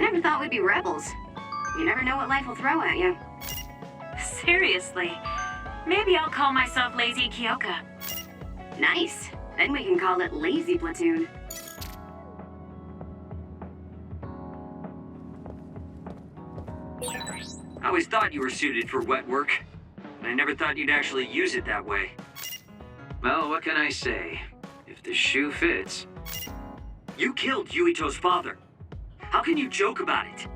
I never thought we'd be rebels. You never know what life will throw at you. Seriously. Maybe I'll call myself Lazy Kyoka. Nice. Then we can call it Lazy Platoon. I always thought you were suited for wet work, but I never thought you'd actually use it that way. Well, what can I say? If the shoe fits. You killed Yuito's father. How can you joke about it?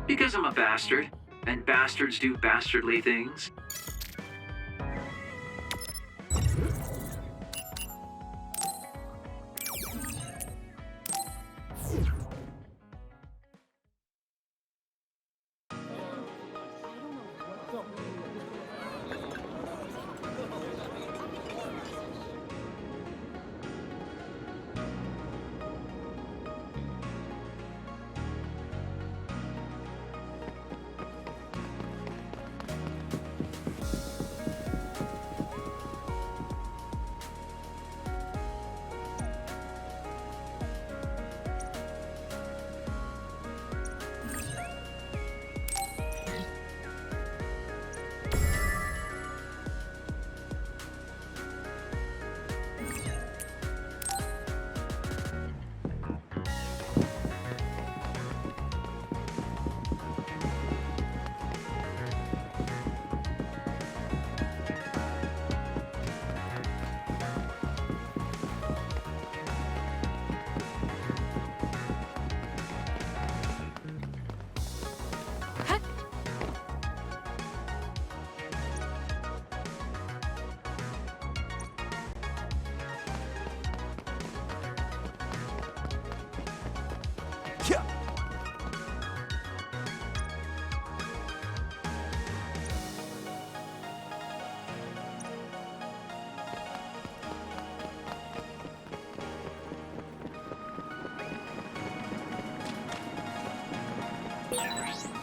Because I'm a bastard, and bastards do bastardly things.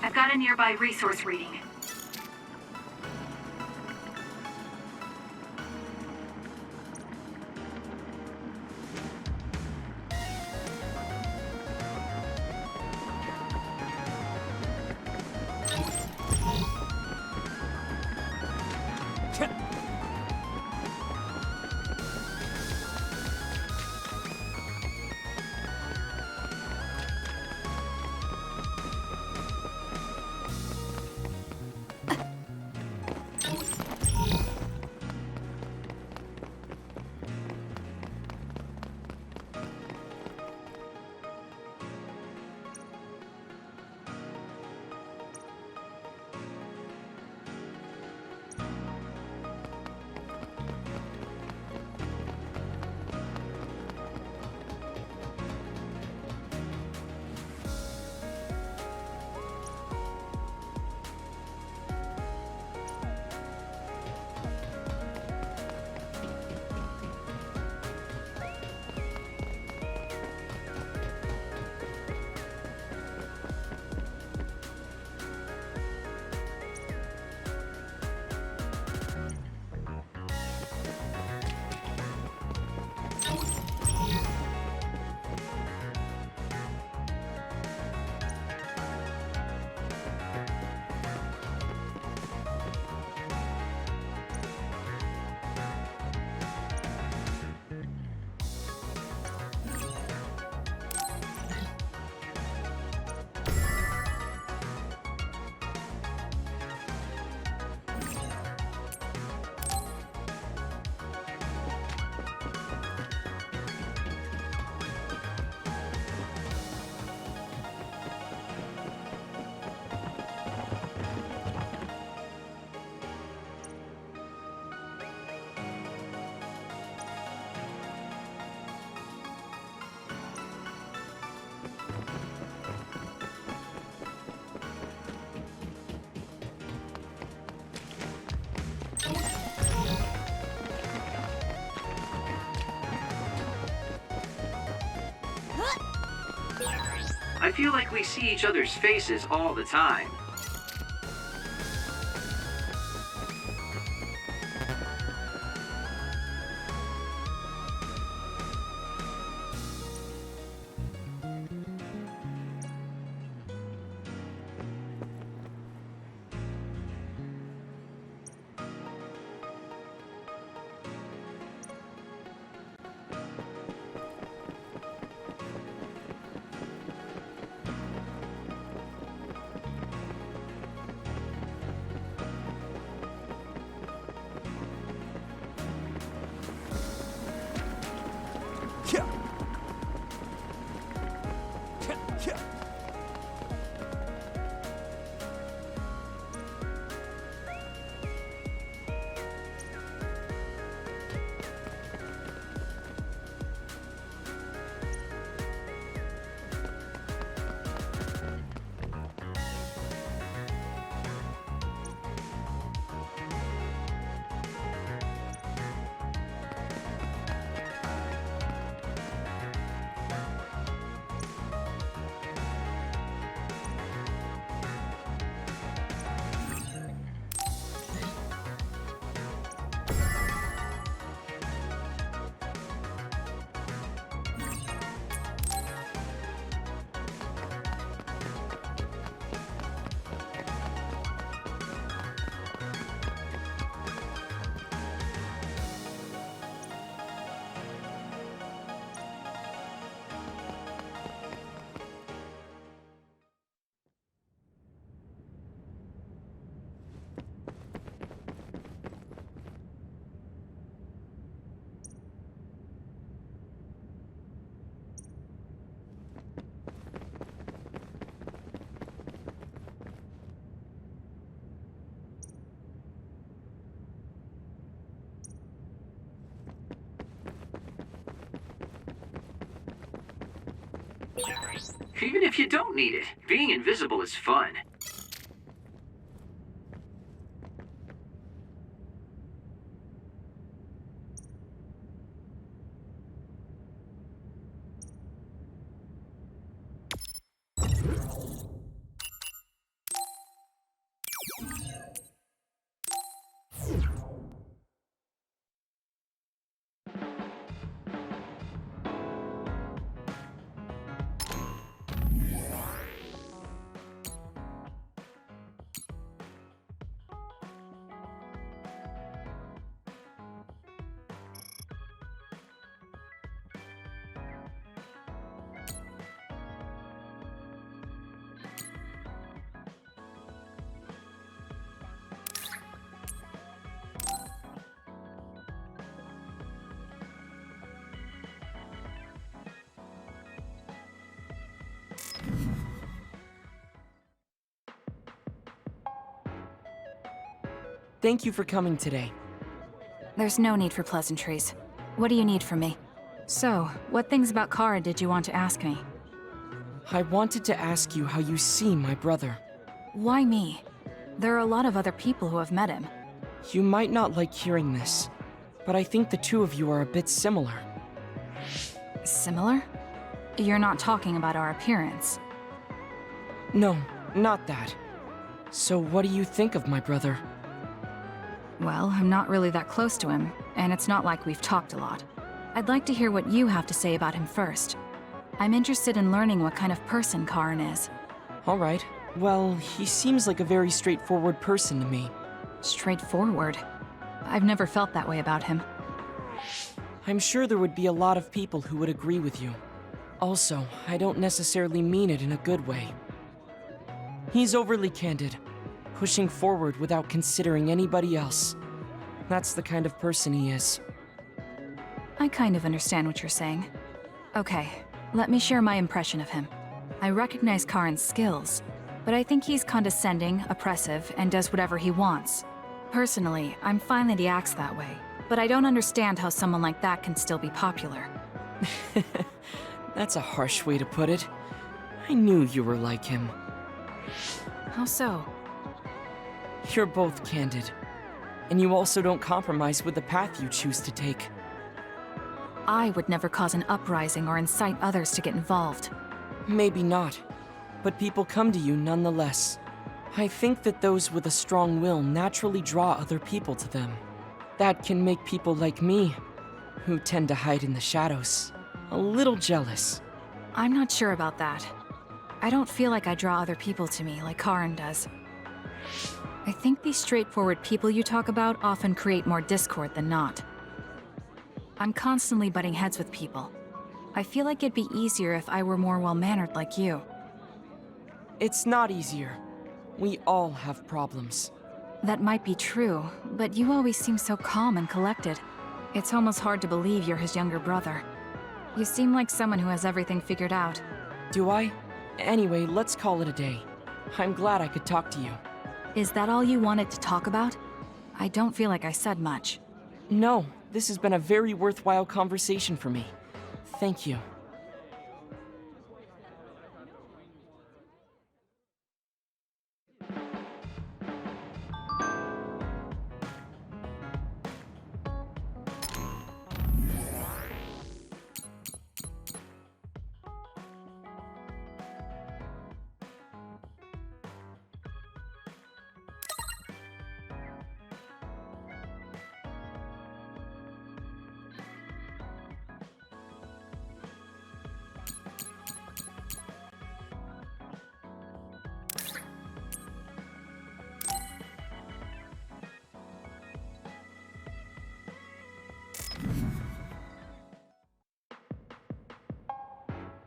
I've got a nearby resource reading. I feel like we see each other's faces all the time. Even if you don't need it, being invisible is fun. Thank you for coming today. There's no need for pleasantries. What do you need from me? So, what things about Kara did you want to ask me? I wanted to ask you how you see my brother. Why me? There are a lot of other people who have met him. You might not like hearing this, but I think the two of you are a bit similar. Similar? You're not talking about our appearance. No, not that. So what do you think of my brother? Well, I'm not really that close to him, and it's not like we've talked a lot. I'd like to hear what you have to say about him first. I'm interested in learning what kind of person Karin is. Alright. Well, he seems like a very straightforward person to me. Straightforward? I've never felt that way about him. I'm sure there would be a lot of people who would agree with you. Also, I don't necessarily mean it in a good way. He's overly candid, pushing forward without considering anybody else. That's the kind of person he is. I kind of understand what you're saying. Okay, let me share my impression of him. I recognize Karin's skills, but I think he's condescending, oppressive, and does whatever he wants. Personally, I'm fine that he acts that way, but I don't understand how someone like that can still be popular. That's a harsh way to put it. I knew you were like him. How so? You're both candid. And you also don't compromise with the path you choose to take. I would never cause an uprising or incite others to get involved. Maybe not, but people come to you nonetheless. I think that those with a strong will naturally draw other people to them. That can make people like me, who tend to hide in the shadows, a little jealous. I'm not sure about that. I don't feel like I draw other people to me like Karin does. I think these straightforward people you talk about often create more discord than not. I'm constantly butting heads with people. I feel like it'd be easier if I were more well-mannered like you. It's not easier. We all have problems. That might be true, but you always seem so calm and collected. It's almost hard to believe you're his younger brother. You seem like someone who has everything figured out. Do I? Anyway, let's call it a day. I'm glad I could talk to you. Is that all you wanted to talk about? I don't feel like I said much. No, this has been a very worthwhile conversation for me. Thank you.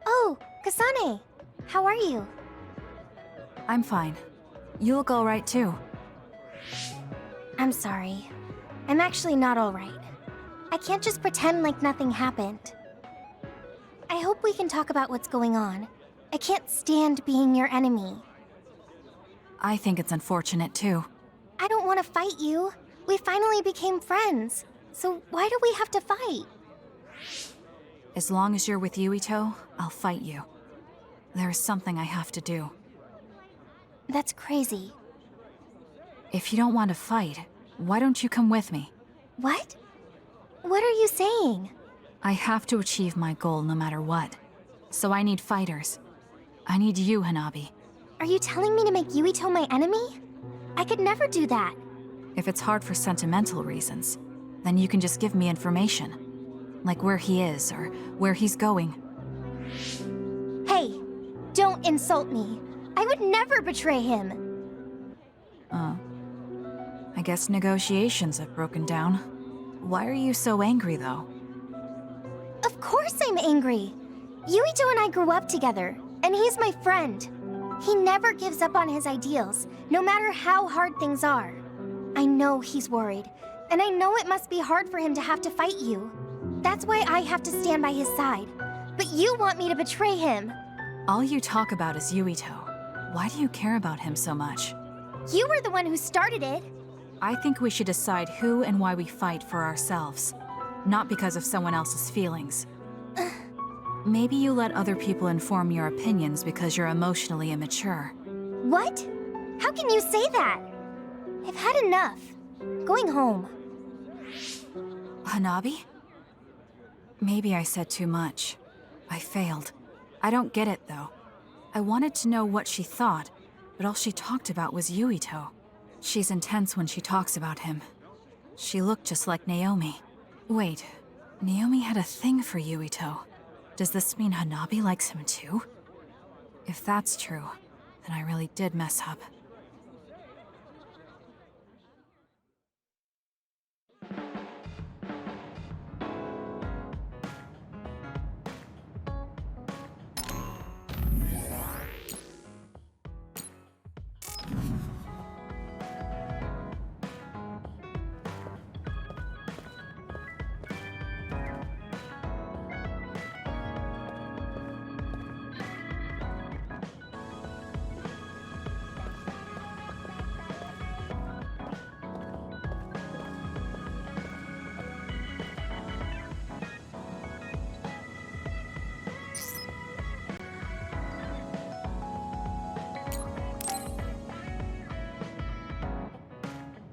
Oh, Kasane! How are you? I'm fine. You look alright too. I'm sorry. I'm actually not alright. I can't just pretend like nothing happened. I hope we can talk about what's going on. I can't stand being your enemy. I think it's unfortunate too. I don't want to fight you. We finally became friends. So why do we have to fight? As long as you're with Yuito, I'll fight you. There's something I have to do. That's crazy. If you don't want to fight, why don't you come with me? What? What are you saying? I have to achieve my goal no matter what. So I need fighters. I need you, Hanabi. Are you telling me to make Yuito my enemy? I could never do that. If it's hard for sentimental reasons, then you can just give me information. Like where he is, or where he's going. Hey, don't insult me. I would never betray him. I guess negotiations have broken down. Why are you so angry, though? Of course I'm angry. Yuito and I grew up together, and he's my friend. He never gives up on his ideals, no matter how hard things are. I know he's worried, and I know it must be hard for him to have to fight you. That's why I have to stand by his side. But you want me to betray him. All you talk about is Yuito. Why do you care about him so much? You were the one who started it. I think we should decide who and why we fight for ourselves, not because of someone else's feelings. Maybe you let other people inform your opinions because you're emotionally immature. What? How can you say that? I've had enough. Going home. Hanabi? Maybe I said too much. I failed. I don't get it, though. I wanted to know what she thought, but all she talked about was Yuito. She's intense when she talks about him. She looked just like Naomi. Wait, Naomi had a thing for Yuito. Does this mean Hanabi likes him too? If that's true, then I really did mess up.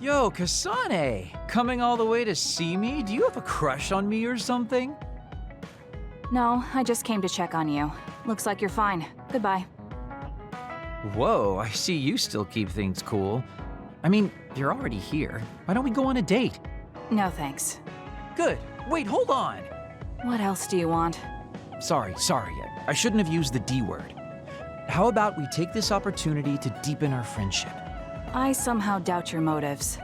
Yo, Kasane! Coming all the way to see me? Do you have a crush on me or something? No, I just came to check on you. Looks like you're fine. Goodbye. Whoa, I see you still keep things cool. I mean, you're already here. Why don't we go on a date? No thanks. Good. Wait, hold on! What else do you want? Sorry. I shouldn't have used the D word. How about we take this opportunity to deepen our friendship? I somehow doubt your motives.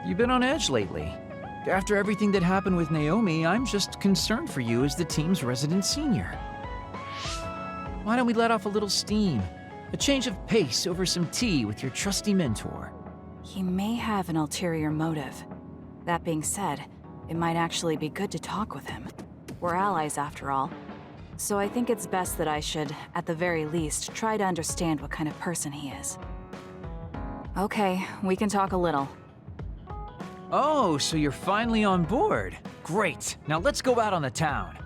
You've been on edge lately. After everything that happened with Naomi, I'm just concerned for you as the team's resident senior. Why don't we let off a little steam? A change of pace over some tea with your trusty mentor. He may have an ulterior motive. That being said, it might actually be good to talk with him. We're allies after all. So I think it's best that I should, at the very least, try to understand what kind of person he is. Okay, we can talk a little. Oh, so you're finally on board. Great. Now let's go out on the town.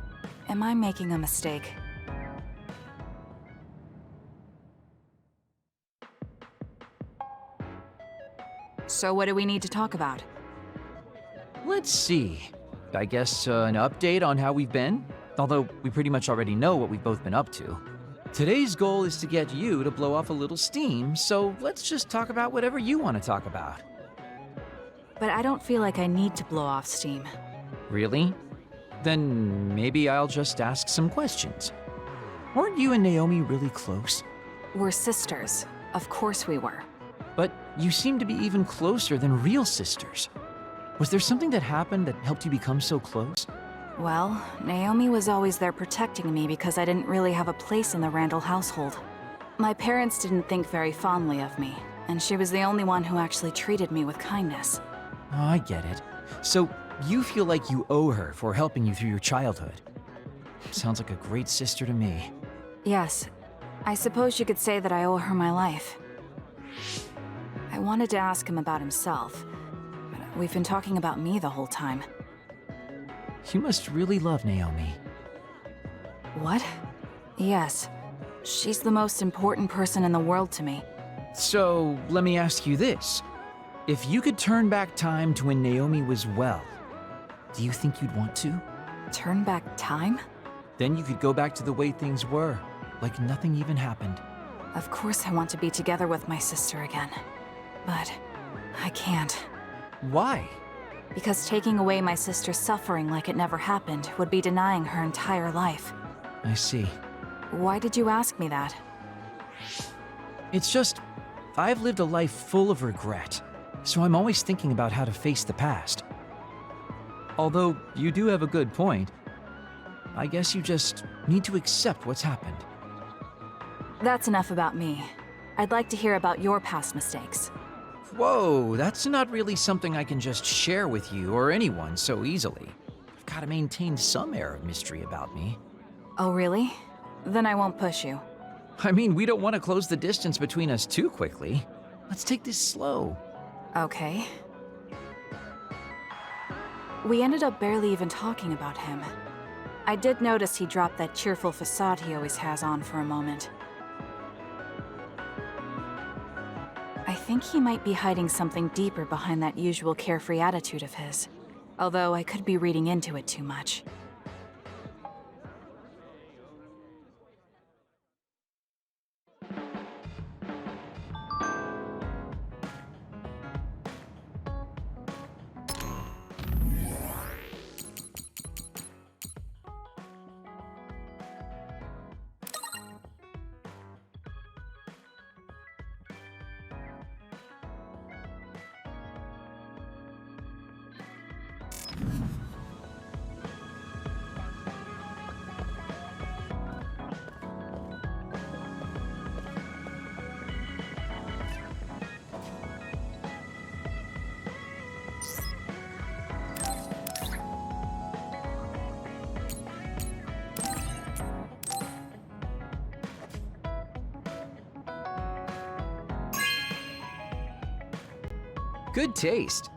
Am I making a mistake? So what do we need to talk about? Let's see. I guess an update on how we've been? Although we pretty much already know what we've both been up to. Today's goal is to get you to blow off a little steam, so let's just talk about whatever you want to talk about. But I don't feel like I need to blow off steam. Really? Then maybe I'll just ask some questions. Weren't you and Naomi really close? We're sisters. Of course we were. But you seem to be even closer than real sisters. Was there something that happened that helped you become so close? Well, Naomi was always there protecting me because I didn't really have a place in the Randall household. My parents didn't think very fondly of me, and she was the only one who actually treated me with kindness. Oh, I get it. So you feel like you owe her for helping you through your childhood. Sounds like a great sister to me. Yes, I suppose you could say that I owe her my life. I wanted to ask him about himself, but we've been talking about me the whole time. You must really love Naomi. What? Yes. She's the most important person in the world to me. So, let me ask you this. If you could turn back time to when Naomi was well, do you think you'd want to? Turn back time? Then you could go back to the way things were, like nothing even happened. Of course I want to be together with my sister again. But I can't. Why? Because taking away my sister's suffering like it never happened would be denying her entire life. I see. Why did you ask me that? It's just, I've lived a life full of regret, so I'm always thinking about how to face the past. Although, you do have a good point. I guess you just need to accept what's happened. That's enough about me. I'd like to hear about your past mistakes. Whoa, that's not really something I can just share with you or anyone so easily. I've gotta maintain some air of mystery about me. Oh, really? Then I won't push you. I mean, we don't want to close the distance between us too quickly. Let's take this slow. Okay. We ended up barely even talking about him. I did notice he dropped that cheerful facade he always has on for a moment. I think he might be hiding something deeper behind that usual carefree attitude of his. Although I could be reading into it too much. Good taste.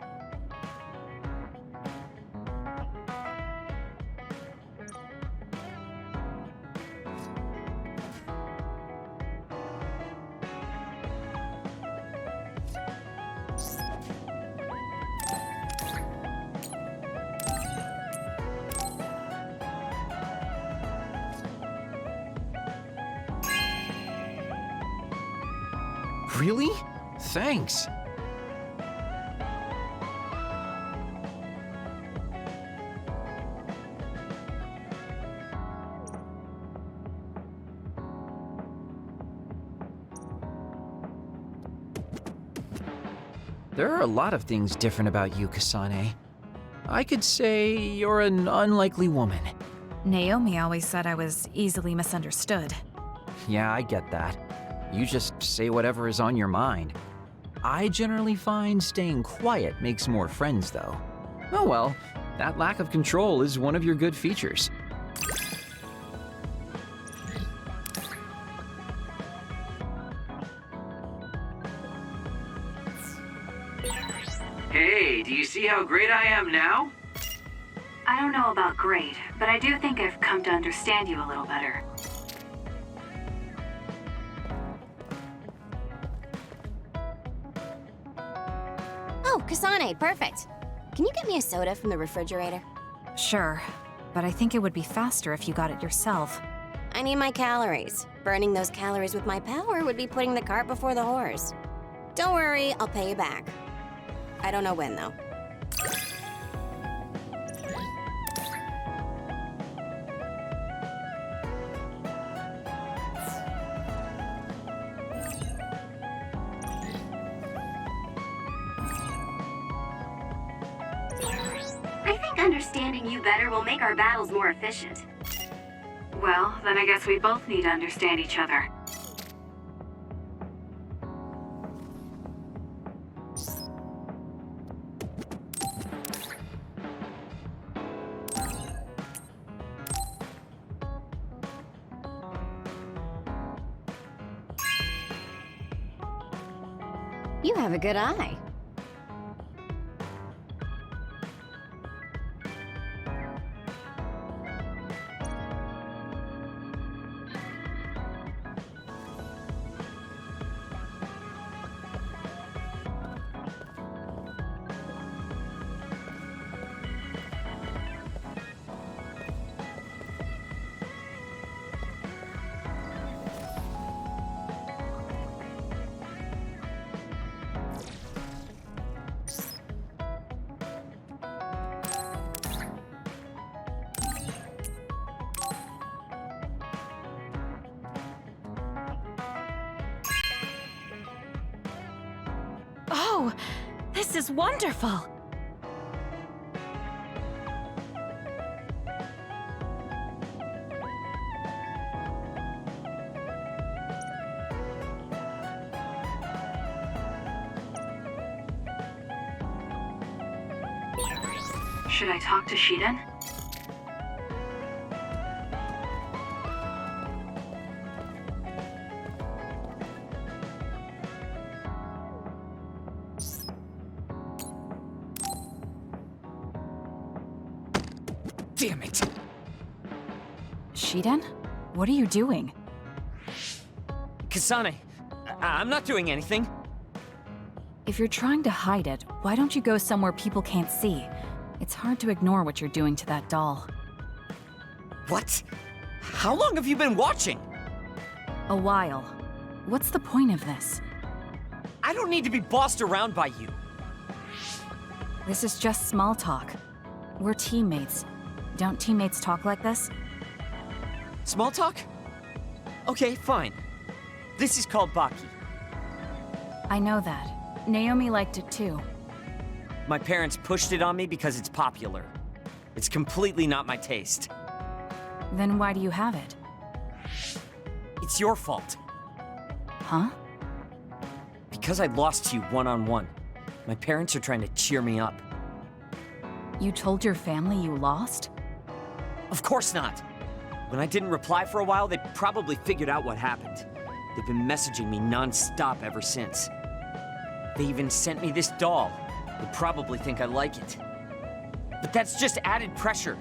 Really? Thanks. There are a lot of things different about you, Kasane. I could say you're an unlikely woman. Naomi always said I was easily misunderstood. Yeah, I get that. You just say whatever is on your mind. I generally find staying quiet makes more friends, though. Oh well, that lack of control is one of your good features. Hey, do you see how great I am now? I don't know about great, but I do think I've come to understand you a little better. Oh, Kasane, perfect. Can you get me a soda from the refrigerator? Sure, but I think it would be faster if you got it yourself. I need my calories. Burning those calories with my power would be putting the cart before the horse. Don't worry, I'll pay you back. I don't know when, though. I think understanding you better will make our battles more efficient. Well, then I guess we both need to understand each other. You have a good eye. Oh, this is wonderful! Should I talk to Shiden? Damn it! Shiden? What are you doing? Kasane, I'm not doing anything. If you're trying to hide it, why don't you go somewhere people can't see? It's hard to ignore what you're doing to that doll. What? How long have you been watching? A while. What's the point of this? I don't need to be bossed around by you. This is just small talk. We're teammates. Don't teammates talk like this? Small talk? Okay, fine. This is called Baki. I know that. Naomi liked it too. My parents pushed it on me because it's popular. It's completely not my taste. Then why do you have it? It's your fault. Huh? Because I lost to you one-on-one. My parents are trying to cheer me up. You told your family you lost? Of course not. When I didn't reply for a while, they probably figured out what happened. They've been messaging me non-stop ever since. They even sent me this doll. They probably think I like it. But that's just added pressure.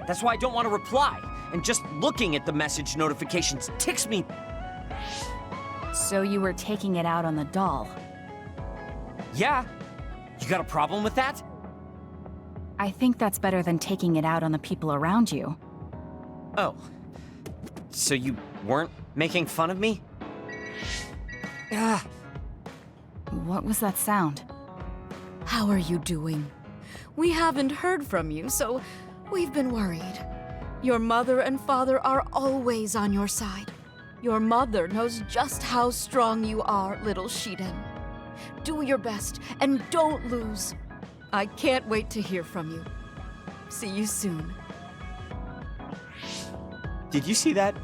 That's why I don't want to reply. And just looking at the message notifications ticks me. So you were taking it out on the doll? Yeah. You got a problem with that? I think that's better than taking it out on the people around you. Oh. So you weren't making fun of me? Ah. What was that sound? How are you doing? We haven't heard from you, so we've been worried. Your mother and father are always on your side. Your mother knows just how strong you are, little Shiden. Do your best and don't lose. I can't wait to hear from you. See you soon. Did you see that?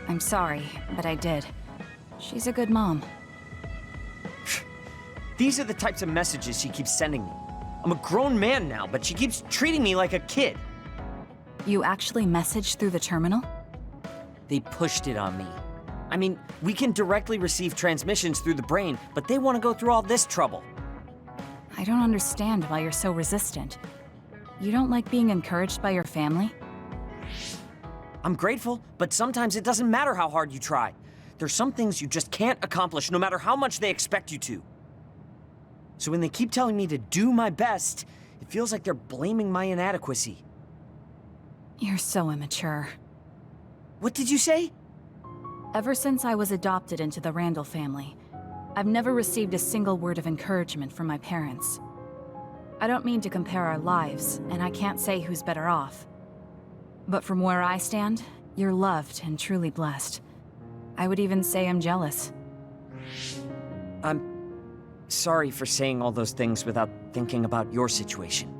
I'm sorry, but I did. She's a good mom. These are the types of messages she keeps sending me. I'm a grown man now, but she keeps treating me like a kid. You actually messaged through the terminal? They pushed it on me. I mean, we can directly receive transmissions through the brain, but they want to go through all this trouble. I don't understand why you're so resistant. You don't like being encouraged by your family? I'm grateful, but sometimes it doesn't matter how hard you try. There's some things you just can't accomplish no matter how much they expect you to. So when they keep telling me to do my best, it feels like they're blaming my inadequacy. You're so immature. What did you say? Ever since I was adopted into the Randall family, I've never received a single word of encouragement from my parents. I don't mean to compare our lives, and I can't say who's better off. But from where I stand, you're loved and truly blessed. I would even say I'm jealous. I'm sorry for saying all those things without thinking about your situation.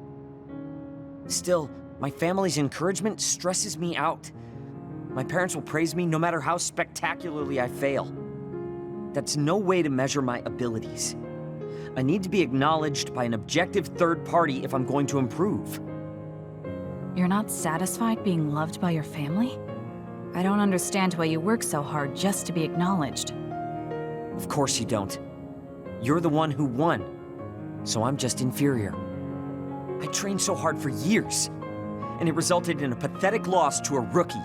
Still, my family's encouragement stresses me out. My parents will praise me no matter how spectacularly I fail. That's no way to measure my abilities. I need to be acknowledged by an objective third party if I'm going to improve. You're not satisfied being loved by your family? I don't understand why you work so hard just to be acknowledged. Of course you don't. You're the one who won, so I'm just inferior. I trained so hard for years, and it resulted in a pathetic loss to a rookie.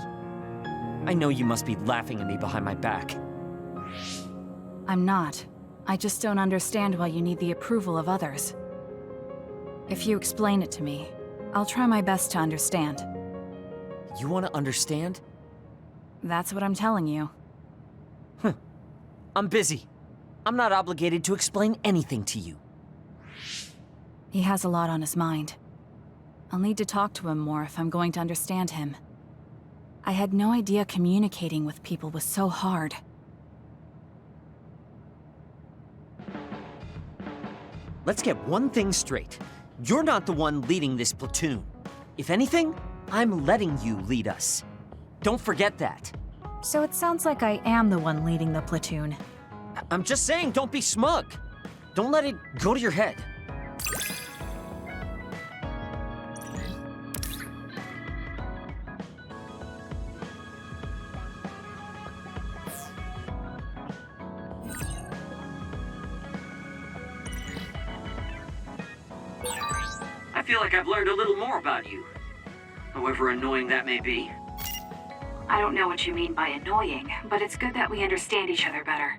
I know you must be laughing at me behind my back. I'm not. I just don't understand why you need the approval of others. If you explain it to me, I'll try my best to understand. You want to understand? That's what I'm telling you. I'm busy. I'm not obligated to explain anything to you. He has a lot on his mind. I'll need to talk to him more if I'm going to understand him. I had no idea communicating with people was so hard. let's get one thing straight. You're not the one leading this platoon. If anything, I'm letting you lead us. Don't forget that. So it sounds like I am the one leading the platoon. I'm just saying, don't be smug. Don't let it go to your head. I feel like I've learned a little more about you. However annoying that may be. I don't know what you mean by annoying, but it's good that we understand each other better.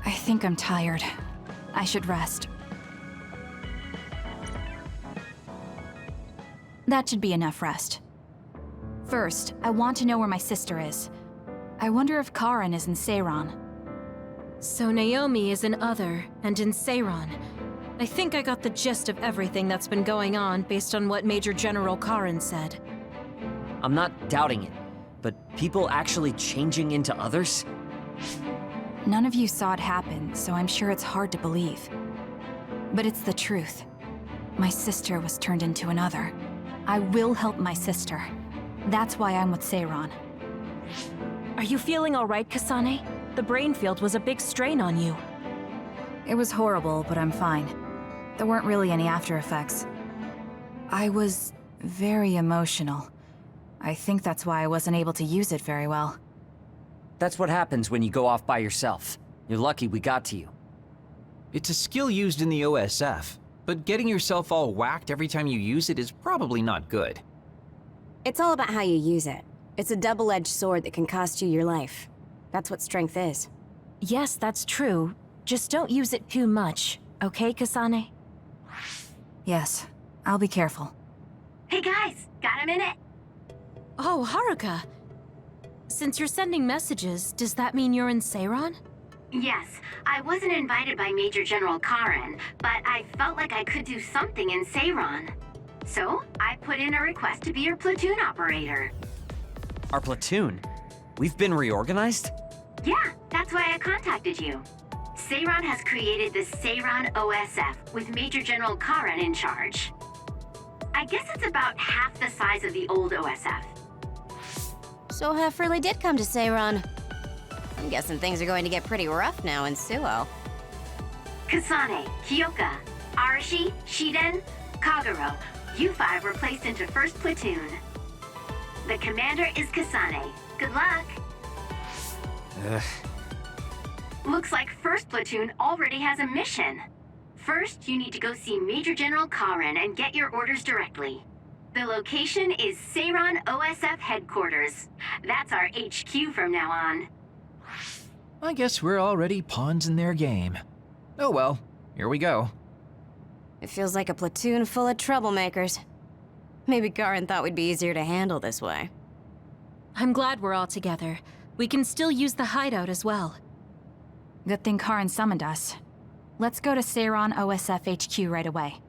I think I'm tired. I should rest. That should be enough rest. First, I want to know where my sister is. I wonder if Karin is in Seiran. So Naomi is in Other and in Seiran. I think I got the gist of everything that's been going on based on what Major General Karin said. I'm not doubting it, but people actually changing into others? None of you saw it happen, so I'm sure it's hard to believe. But it's the truth. My sister was turned into another. I will help my sister. That's why I'm with Seiran. Are you feeling all right, Kasane? The brain field was a big strain on you. It was horrible, but I'm fine. There weren't really any after effects. I was very emotional. I think that's why I wasn't able to use it very well. That's what happens when you go off by yourself. You're lucky we got to you. It's a skill used in the OSF, but getting yourself all whacked every time you use it is probably not good. It's all about how you use it. It's a double-edged sword that can cost you your life. That's what strength is. Yes, that's true. Just don't use it too much, okay, Kasane? Yes, I'll be careful. Hey guys, got a minute? Oh, Haruka. Since you're sending messages, does that mean you're in Seiran? Yes, I wasn't invited by Major General Karin, but I felt like I could do something in Seiran. So, I put in a request to be your platoon operator. Our platoon? We've been reorganized? Yeah, that's why I contacted you. Seiran has created the Seiran OSF with Major General Karin in charge. I guess it's about half the size of the old OSF. So Hef really did come to Seiran. I'm guessing things are going to get pretty rough now in Suo. Kasane, Kyoka, Arashi, Shiden, Kagero, you five were placed into 1st Platoon. The commander is Kasane. Good luck. Looks like 1st Platoon already has a mission. First, you need to go see Major General Karin and get your orders directly. The location is Seiran OSF headquarters. That's our HQ from now on. I guess we're already pawns in their game. Oh well, here we go. It feels like a platoon full of troublemakers. Maybe Karin thought we'd be easier to handle this way. I'm glad we're all together. We can still use the hideout as well. Good thing Karin summoned us. Let's go to Seiron OSF HQ right away.